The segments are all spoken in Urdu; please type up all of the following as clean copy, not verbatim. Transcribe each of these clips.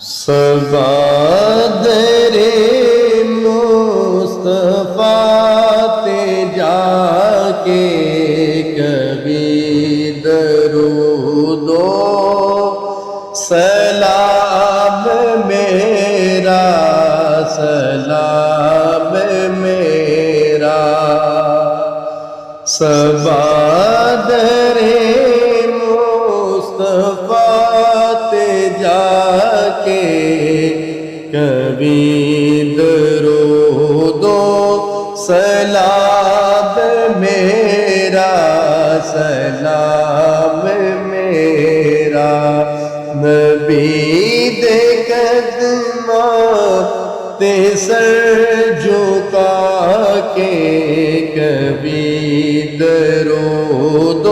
صبا در مصطفیٰ تے جا کے کبھی درود و سلام میرا سلام میرا صبا در مصطفیٰ تے جا کے کبھی درود و سلام میرا سلام میرا نبی دے قدماں تے سر جھکا کے کبھی درود و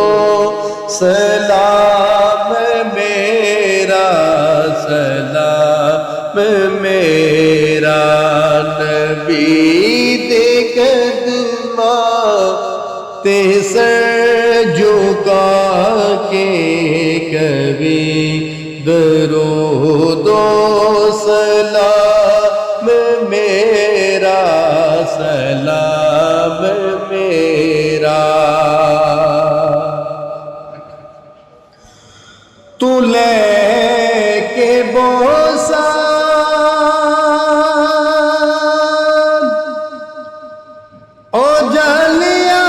سلام میرا سلام میرا نبی دے قدماں تے سر جھکا کے کبھی درود و سلام میرا سلام میرا تو لے کے بوسا او جلیا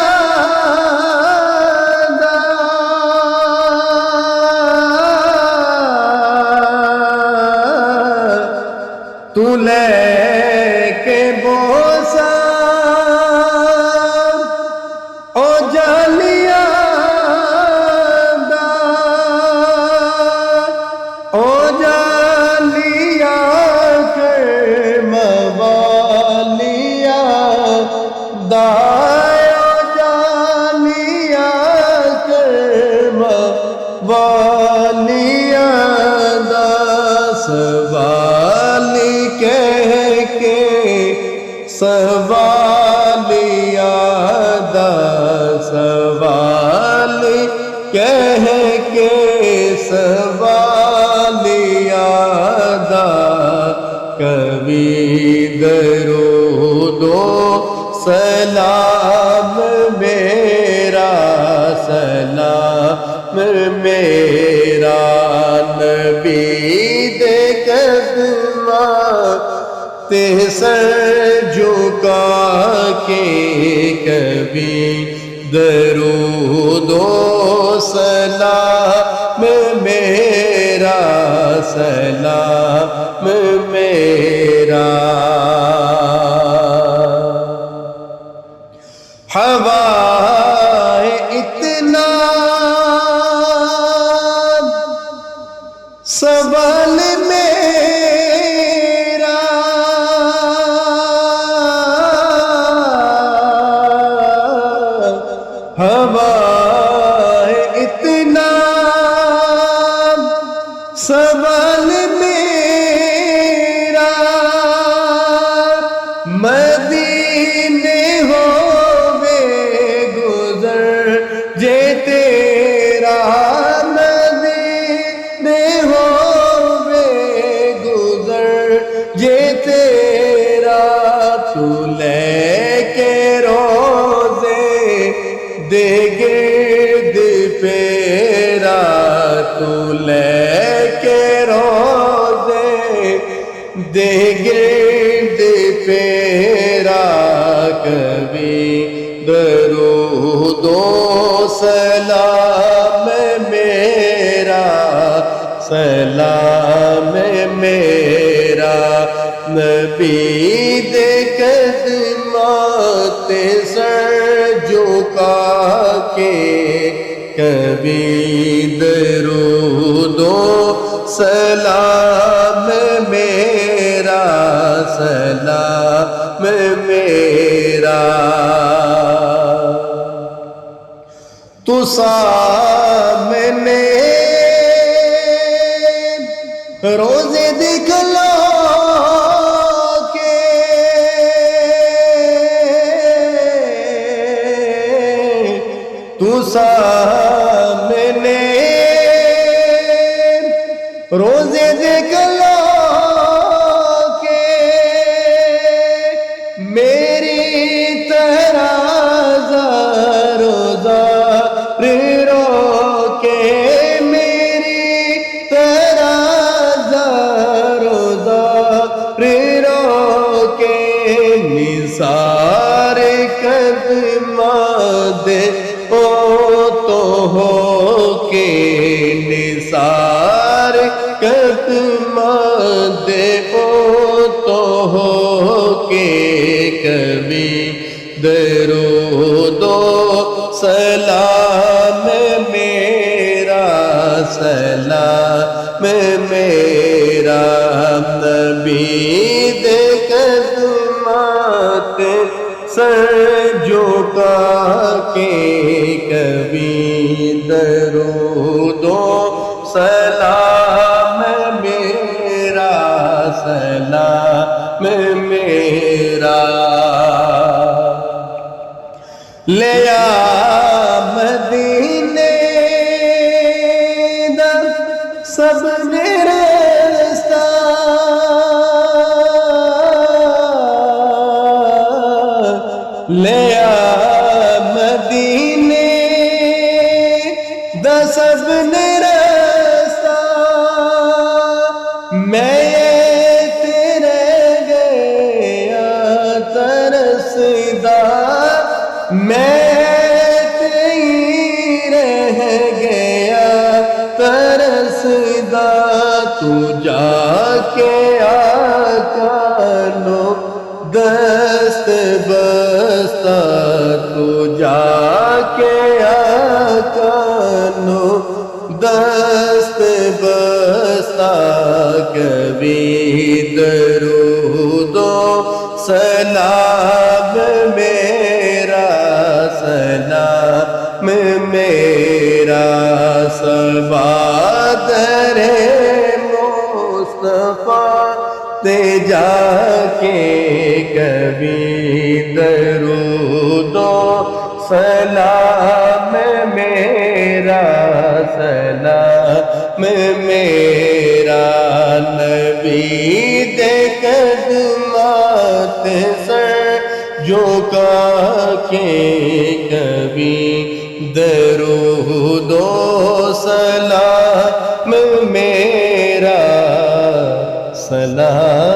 دا تو لے کے بوسا او جلیا او جالیا کے موالیا دا او جالیا کے موالیا دا سوالی کہہ کے سوالیا دا سوالی کہہ کے سوالیا دا کبھی درود و سلام میرا سلام میرا نبی دے قدماں تے سر جھکا کے کبھی درود و سلام میرا سلام میرا ہوائے اتنا سوال میرا ہوائے اتنا سوال میرا مدینے ہووے گزر جے تیرا مدینے ہووے گزر جے تیرا تو لے کے روزے دے گرد پیرا تو لے کے روزے دے گرد پیرا کبھی درود و سلام میرا سلام میرا نبی دے قدماں تے سر جھکا کے کبھی درود و سلام میرا سلام میرا تو سامنے روزے دکھلا کے تو سامنے روزے دیکھ لو برکت مند ہو تو ہو کے کبھی درود و سلام میرا سلام میرا نبی دے خدمات سر جھکا کے کبھی درود و سلام میرا سلام میرا لیا مدینے دا سب نے رستہ لیا مدینے دا سب نے رستہ میں تیرے گیا ترسدہ میں تیرے رہ گیا ترسدہ تو جا کے آقا نو دست بستہ تو جا کے آقا نو دست بستہ کبھی درود و سلام میرا سلام میرا سبا در مصطفیٰ تے جا کے کبھی درود و سلام میرا سلام میرا نبی دے خدمات سر جھکا کے کبھی درود و سلام میرا سلام